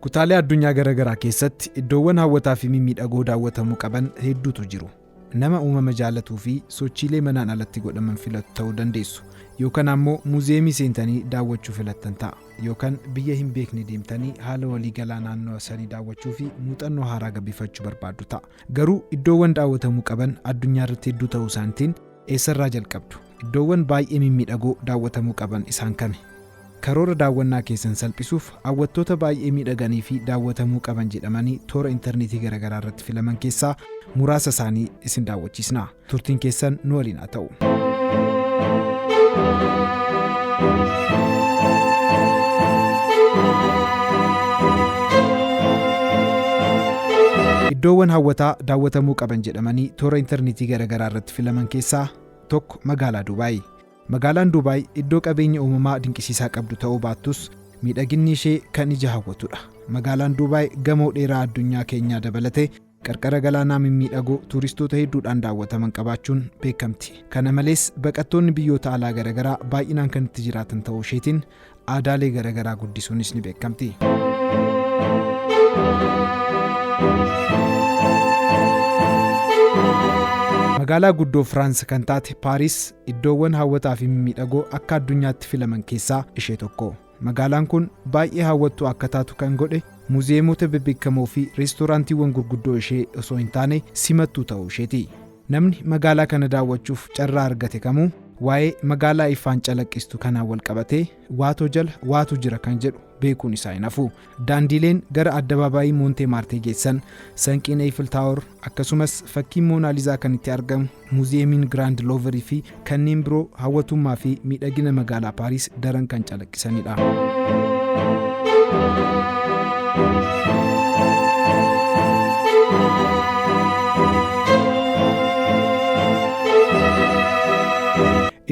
Kutaalee addunyaa garaagaraa keessatti iddoowwan hawwataa fi mimmiidhagoo daawwatamuu qaban hedduutu jiru. Nama uumama jaalatuu fi sochiilee manaan alatti godhaman filatu ta'uu dandeessu. Yookaan ammoo muuziyeemii seentanii daawwachuu filattan ta'a. Yookaan biyya hin beekne deemtanii haala waliigalaa naannoo sanii daawwachuu fi muuxannoo haaraa gabbifachuu barbaaddu ta'a. Garuu iddoowwan daawwatamuu qaban addunyaa irratti hedduu ta'uu isaaniitiin eessarraa jalqabdu? Iddoowwan baay'ee mimmiidhagoo daawwatamuu qaban isaan kami? Karoora daawwannaa keessan salphisuuf hawwattoota baay'ee miidhaganii fi daawwatamuu qaban jedhamanii toora intarneetii garaagaraa irratti filaman keessaa muraasa isaanii isin daawwachiisna. Turtiin keessan nu waliin haa ta'u. Iddoowwan hawwataa daawwatamuu qaban jedhamanii toora intarneetii garaagaraa irratti filaman keessaa tokko magaalaa Dubaay. Magaalaan Dubaay iddoo qabeenya uumamaa dinqisiisaa qabdu ta'uu baattus miidhaginni ishee kan ija hawwatudha. Magaalaan Dubaay gamoo dheeraa addunyaa keenyaa dabalatee qarqara galaanaa mimmiidhagoo tuuristoota hedduudhaan daawwataman qabaachuun beekamti. Kana malees baqattoonni biyyoota alaa garaagaraa baay'inaan kan itti jiraatan ta'uu isheetiin aadaalee garaagaraa guddisuunis ni beekamti. Magaalaa guddoo Firaans kan taate Paariis iddoowwan hawwataa fi mimmiidhagoo akka addunyaatti filaman keessaa ishee tokko. Magaalaan kun baay'ee hawwattuu akka taatu kan godhe muuziyeemota bebbeekamoo fi reestooraantiiwwan gurguddoo ishee osoo hin taane simattuu ta'uu isheeti. Namni magaalaa kana daawwachuuf carraa argate kamuu waa'ee magaalaa ifaan calaqqistu kanaan wal qabatee waatoo jala waatu jira kan jedhu beekuun isaa hin hafu. Daandiileen gara addabaabaayii Moonte Maartee geessan, sanqiin Eiffel Tower akkasumas fakkiin Moonaaliizaa kan itti argamu, muuziyeemiin Grand Louvre fi kanneen biroo hawwatummaa fi miidhagina magaalaa Paariis daran kan calaqqisanidha.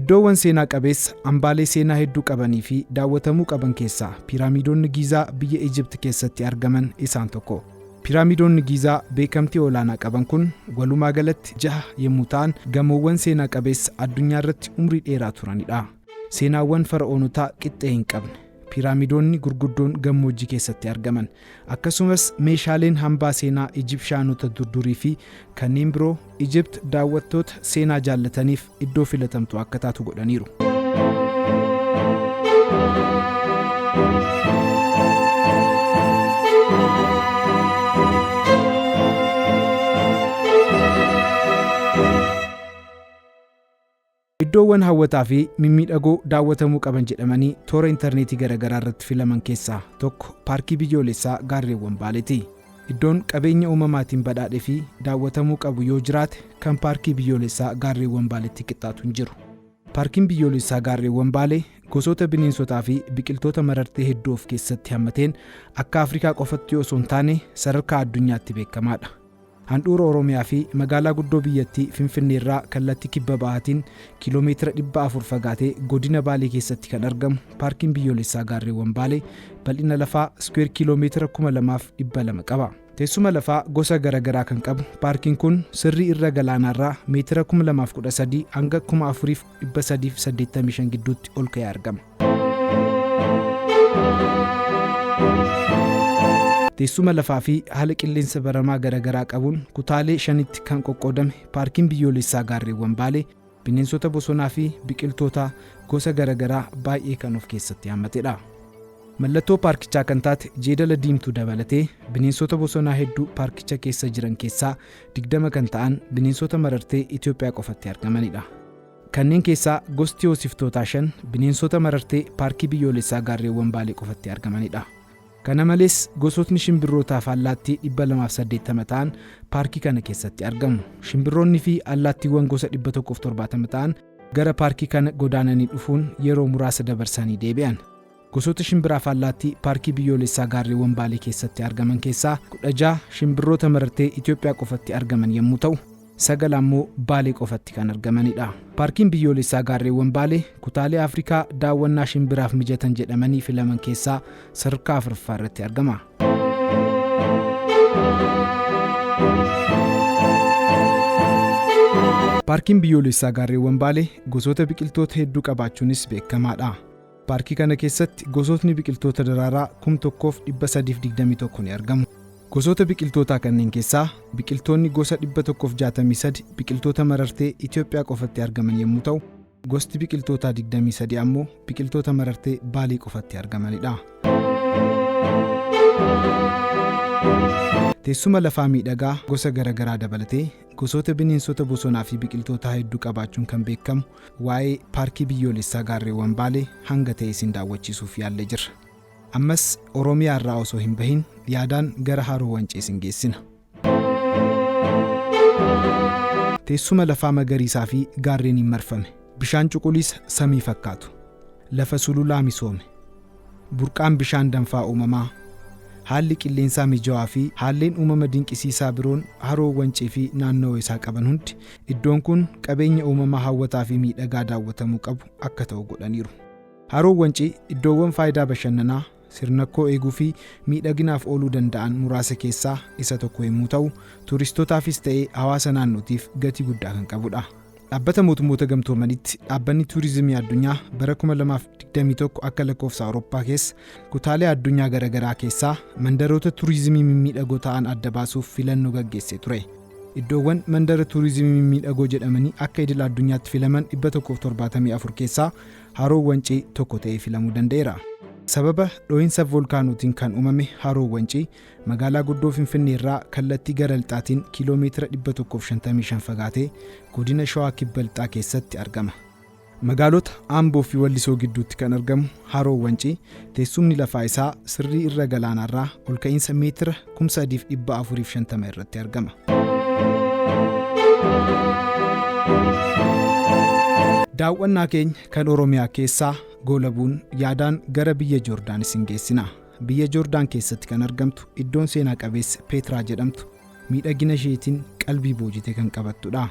Iddoowwan seenaa qabeessa hambaalee seenaa hedduu qabanii fi daawwatamuu qaban keessaa piiraamiidonni Giizaa biyya Ijipti keessatti argaman isaan tokko. Piiraamiidonni Giizaa beekamtii olaanaa qaban kun walumaa galatti 6 yommuu ta'an gamoowwan seenaa qabeessa addunyaa irratti umrii dheeraa turanidha. Seenaawwan fara'oonotaa qixxee hin qabne. Piiraamiidonni gurguddoon gammoojjii keessatti argaman akkasumas meeshaaleen hambaa seenaa Ijipshaanota durdurii fi kanneen biroo Ijipt daawwattoota seenaa jaallataniif iddoo filatamtu akka taatu godhaniiru. Iddoowwan hawwataa fi mimmiidhagoo daawwatamuu qaban jedhamanii toora intarneetii garaagaraa irratti filaman keessaa tokko paarkii biyyoolessaa gaarreewwan Baaleeti. Iddoon qabeenya uumamaatiin badhaadhe fi daawwatamuu qabu yoo jiraate kan paarkii biyyoolessaa gaarreewwan Baaleetti qixxaatu hin jiru. Paarkiin biyyoolessaa gaarreewwan Baalee gosoota bineensotaa fi biqiltoota marartee hedduu of keessatti hammateen akka Afrikaa qofatti osoo hin taane sadarkaa addunyaatti beekamaadha. Handhuura Oromiyaa fi magaalaa guddoo biyyattii Finfinnee irraa kallattii kibba bahaatiin kiiloomeetira 400 fagaatee godina Baalee keessatti kan argamu paarkiin biyyoolessaa gaarreewwan Baalee bal'ina lafaa square kiiloomeetira 2200 qaba. Teessuma lafaa gosa garaagaraa kan qabu paarkiin kun sirrii irra galaanaarraa meetira 2013 hanga 4385 gidduutti ol ka'ee argama. Teessuma lafaa fi haala qilleensa baramaa garaagaraa qabuun kutaalee 5tti kan qoqqoodame paarkiin biyyoolessaa gaarreewwan Baalee bineensota bosonaa fi biqiltoota gosa garaagaraa baay'ee kan of keessatti hammatedha. Mallattoo paarkichaa kan taate jeedala diimtuu dabalatee bineensota bosonaa hedduu paarkicha keessa jiran keessaa 20 kan ta'an bineensota marartee Itoophiyaa qofatti argamanidha. Kanneen keessaa gosti hoosiftootaa 5 bineensota marartee paarkii biyyoolessaa gaarreewwan Baalee qofatti argamanidha. Kana malees gosootni shimbirrootaa fi allaattii 280 ta'an paarkii kana keessatti argamu. Shimbirroonni fi allaattiiwwan gosa 170 ta'an gara paarkii kana godaananii dhufuun yeroo muraasa dabarsanii deebi'an. Gosoota shimbiraa fi allaattii paarkii biyyoolessaa gaarreewwan Baalee keessatti argaman keessaa 16 shimbirroota marartee Itoophiyaa qofatti argaman yommuu ta'u 9 ammoo Baalee qofatti kan argamanidha. Paarkiin biyyoolessaa gaarreewwan Baalee kutaalee Afrikaa daawwannaa shimbiraaf mijatan jedhamanii filaman keessaa sadarkaa 4ffaa irratti argama. Paarkiin biyyoolessaa gaarreewwan Baalee gosoota biqiltoota hedduu qabaachuunis beekamaadha. Paarkii kana keessatti gosootni biqiltoota daraaraa 1321 ni argamu. Gosoota biqiltootaa kanneen keessaa biqiltoonni gosa 163 biqiltoota marartee Itoophiyaa qofatti argaman yommuu ta'u, gosti biqiltootaa 23 ammoo biqiltoota marartee Baalii qofatti argamanidha. Teessuma lafaa miidhagaa gosa garagaraa dabalatee gosoota bineensota bosonaa fi biqiltoota hedduu qabaachuun kan beekamu waa'ee paarkii biyyoolessaa gaarreewwan Baalee hanga ta'e isin daawwachiisuuf yaallee jirra. Ammas Oromiyaa irraa osoo hin bahin yaadaan gara Haroo Wancii isin geessina. Teessuma lafaa magariisaa fi gaarreeniin marfame, bishaan cuquliisa samii fakkaatu, lafa sululaa misoome, burqaan bishaan danfaa uumamaa, haalli qilleensaa mijaawaa fi haalleen uumama dinqisiisaa biroon Haroo Wancii fi naannoo isaa qaban hundi iddoon kun qabeenya uumamaa hawwataa fi miidhagaa daawwatamuu qabu akka ta'u godhaniiru. Haroo Wancii iddoowwan faayidaa bashannanaa, sirnakkoo eeguu fi miidhaginaaf ooluu danda'an muraasa keessaa isa tokko yommuu ta'u, tuuristootaafis ta'ee hawaasa naannootiif gatii guddaa kan qabudha. Dhaabbata mootummoota gamtoomanitti dhaabbanni tuurizimii addunyaa bara 2021 akka lakkoofsa Awurooppaa keessa kutaalee addunyaa garagaraa keessaa mandaroota tuurizimii mimmiidhagoo ta'an adda baasuuf filannoo gaggeessee ture. Iddoowwan mandara tuurizimii mimmiidhagoo jedhamanii akka idil addunyaatti filaman 174 keessaa Haroo Wancii tokko ta'ee filamuu danda'eera. Sababa dho'insa volkaanootiin kan uumame Haroo Wancii magaalaa guddoo Finfinnee irraa kallattii gara lixaatiin kiiloomeetira 155 fagaatee godina Shawaa Kibba Lixaa keessatti argama. Magaalota Amboo fi Wallisoo gidduutti kan argamu Haroo Wancii teessumni lafaa isaa sirrii irra galaanarraa ol ka'iinsa meetira 3450 irratti argama. Daawwannaa keenya kan Oromiyaa keessaa goolabuun yaadaan gara biyya Joordaan isin geessina. Biyya Joordaan keessatti kan argamtu iddoon seenaa qabeessa Peetraa jedhamtu miidhagina isheetiin qalbii boojite kan qabattudha.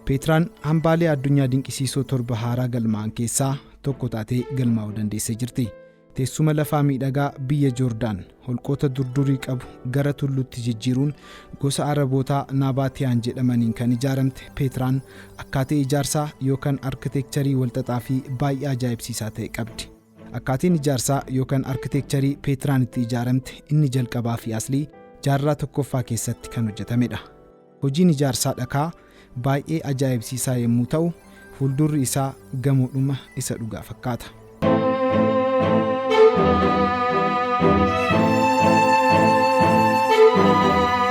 Peetraan hambaalee addunyaa dinqisiisoo 7 haaraa galmaa'an keessaa tokko taatee galmaa'uu dandeessee jirti. Teessuma lafaa miidhagaa biyya Joordaan holqoota durdurii qabu gara tulluutti jijjiiruun gosa Arabootaa Naabaatiyaan jedhamaniin kan ijaaramte Peetraan akkaataa ijaarsaa yookaan arkitekcharii walxaxaa fi baay'ee ajaa'ibsiisaa ta'e qabdi. Akkaatiin ijaarsaa yookaan arkitekcharii Peetraan itti ijaaramte inni jalqabaa fi aslii jaarraa tokkoffaa keessatti kan hojjetamedha. Hojiin ijaarsaa dhakaa baay'ee ajaa'ibsiisaa yommuu ta'u, fuuldurri isaa gamoodhuma isa dhugaa fakkaata.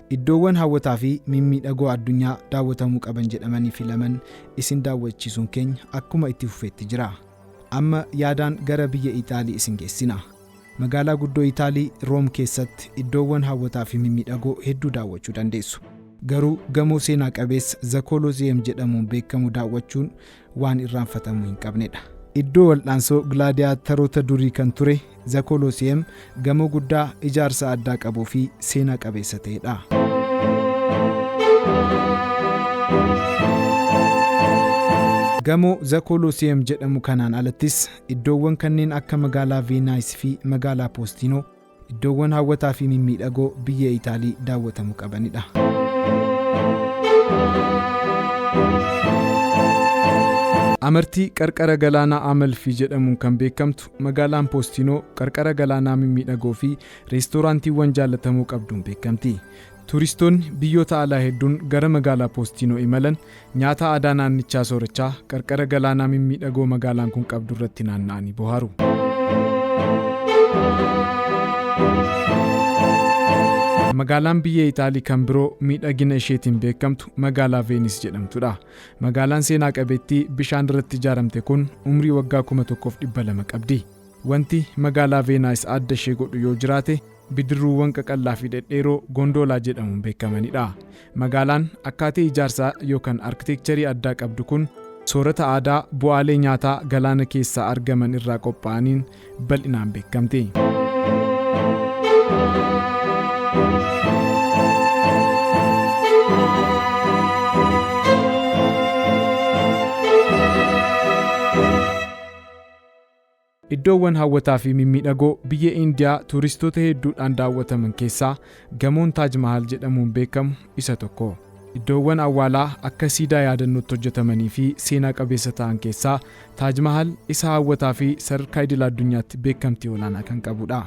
Iddoowwan hawwataa fi mimmiidhagoo addunyaa daawwatamuu qaban jedhamanii filaman isin daawwachiisuun keenya akkuma itti fufeetti jira. Amma yaadaan gara biyya Itaalii isin geessina. Magaalaa guddoo Itaalii Room keessatti iddoowwan hawwataa fi mimmiidhagoo hedduu daawwachuu dandeessu. Garuu gamoo seenaa qabeessa Zakolooseem jedhamuun beekamu daawwachuun waan irraanfatamuu hin qabnedha. Iddoo wal'aansoo gilaadiyaataroota durii kan ture Zakolooseem gamoo guddaa ijaarsa addaa qabuu fi seenaa qabeessa ta'edha. Gamoo Zakolooseem jedhamu kanaan alattis iddoowwan kanneen akka magaalaa Veenaayis fi magaalaa Poostinoo iddoowwan hawwataa fi mimmiidhagoo biyya Itaalii daawwatamuu qabanidha. Amartii qarqara galaanaa Amalfii jedhamuun kan beekamtu magaalaan Poostinoo qarqara galaanaa mimmiidhagoo fi reestooraantiiwwan jaalatamuu qabduun beekamti. Tuuristoonni biyyoota alaa hedduun gara magaalaa Poostinoo imalan nyaata aadaa naannichaa soorachaa qarqara galaanaa mimmiidhagoo magaalaan kun qabdu irratti naanna'anii bohaaru. Magaalaan biyya Itaalii kan biroo miidhagina isheetiin beekamtu magaalaa Veenis jedhamtudha. Magaalaan seenaa qabeettii bishaan irratti ijaaramte kun umrii waggaa 1200 qabdi. Wanti magaalaa Veenis adda ishee godhu yoo jiraate bidiruuwwan qaqallaa fi dhedheeroo gondolaa jedhamuun beekamanidha. Magaalaan akkaataa ijaarsaa yookaan arkitekcharii addaa qabdu kun soorata aadaa bu'aalee nyaataa galaana keessaa argaman irraa qophaa'aniin bal'inaan beekamti. Iddoowwan hawwataa fi mimmiidhagoo biyya Indiyaa tuuristoota hedduudhaan daawwataman keessaa gamoon Taaj Mahal jedhamuun beekamu isa tokko. Iddoowwan awwaalaa akka siidaa yaadannootti hojjetamanii fi seenaa qabeessa ta'an keessaa Taaj Mahal isa hawwataa fi sadarkaa idil addunyaatti beekamtii olaanaa kan qabudha.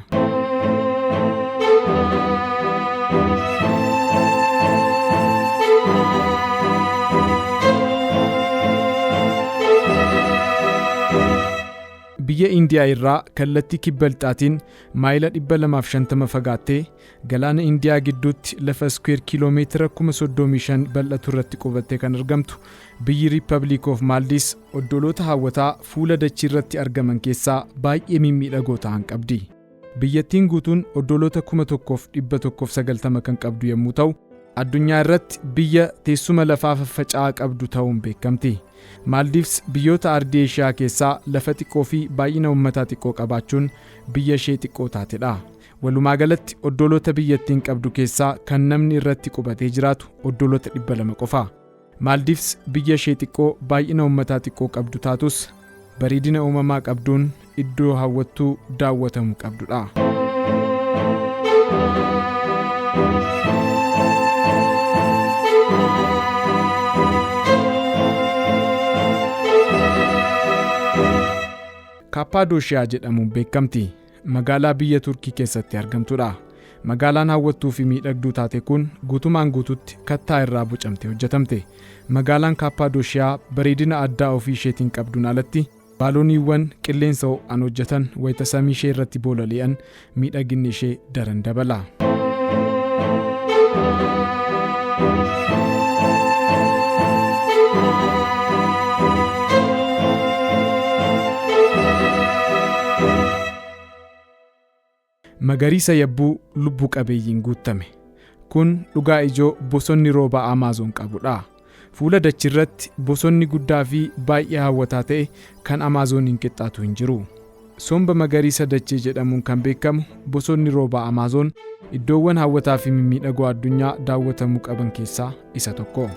Biyya Indiyaa irraa kallattii kibba lixaatiin maayila 250 fagaattee galaana Indiyaa gidduutti lafa square kiiloomeetira 35,000 bal'atu irratti qubattee kan argamtu biyyi Republic of Maldives oddoloota hawwataa fuula dachii irratti argaman keessaa baay'ee mimmiidhagoo ta'an qabdi. Biyyattiin guutuun oddoloota 1,190 kan qabdu yommuu ta'u, addunyaa irratti biyya teessuma lafaa faffaca'aa qabdu ta'uun beekamti. Maldives biyyoota ardii Eeshiyaa keessaa lafa xiqqoo fi baay'ina uummataa xiqqoo qabaachuun biyya ishee xiqqoo taatedha. Walumaa galatti oddoloota biyyattiin qabdu keessaa kan namni irratti qubatee jiraatu oddoloota 200 qofa. Maldives biyya ishee xiqqoo baay'ina uummataa xiqqoo qabdu taatus bareedina uumamaa qabduun iddoo hawwattuu daawwatamuu qabdudha. Kappadooshiyaa jedhamuun beekamti. Magaalaa biyya Turkii keessatti argamtudha. Magaalaan hawwattuu fi miidhagduu taate kun guutumaan guututti kattaa irraa bocamtee hojjetamte. Magaalaan Kappadooshiyaa bareedina addaa ofii isheetiin qabduun alatti baalooniiwwan qilleensa ho'aan hojjetan wayita samii ishee irratti bololi'an miidhaginni ishee daran dabala. Magariisa yabbuu lubbuu qabeeyyiin guutame. Kun dhugaa ijoo bosonni rooba Amaazon qabudha. Fuula dachii irratti bosonni guddaa fi baay'ee hawwataa ta'e kan Amaazoniin qixxaatu hin jiru. Somba magariisa dachee jedhamuun kan beekamu bosonni rooba Amaazon iddoowwan hawwataa fi mimmiidhagoo addunyaa daawwatamuu qaban keessaa isa tokko.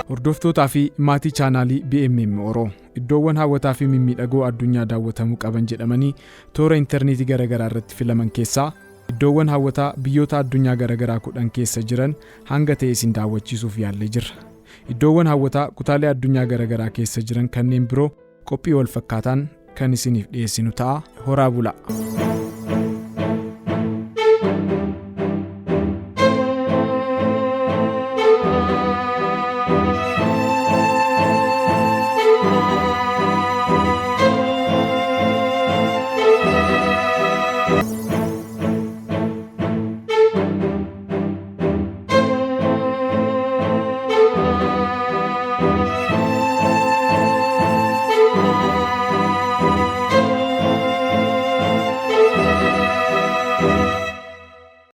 Hordoftootaa fi maatii chaanaalii BMM Oro iddoowwan hawwataa fi mimmiidhagoo addunyaa daawwatamuu qaban jedhamanii toora intarneetii garaagaraa irratti filaman keessaa iddoowwan hawwataa biyyoota addunyaa garaagaraa 10 keessa jiran hanga ta'e isin daawwachiisuuf yaallee jirra. Iddoowwan hawwataa kutaalee addunyaa garaagaraa keessa jiran kanneen biroo qophii wal fakkaataan kan isiniif dhiyeessinu ta'a. Horaa bulaa.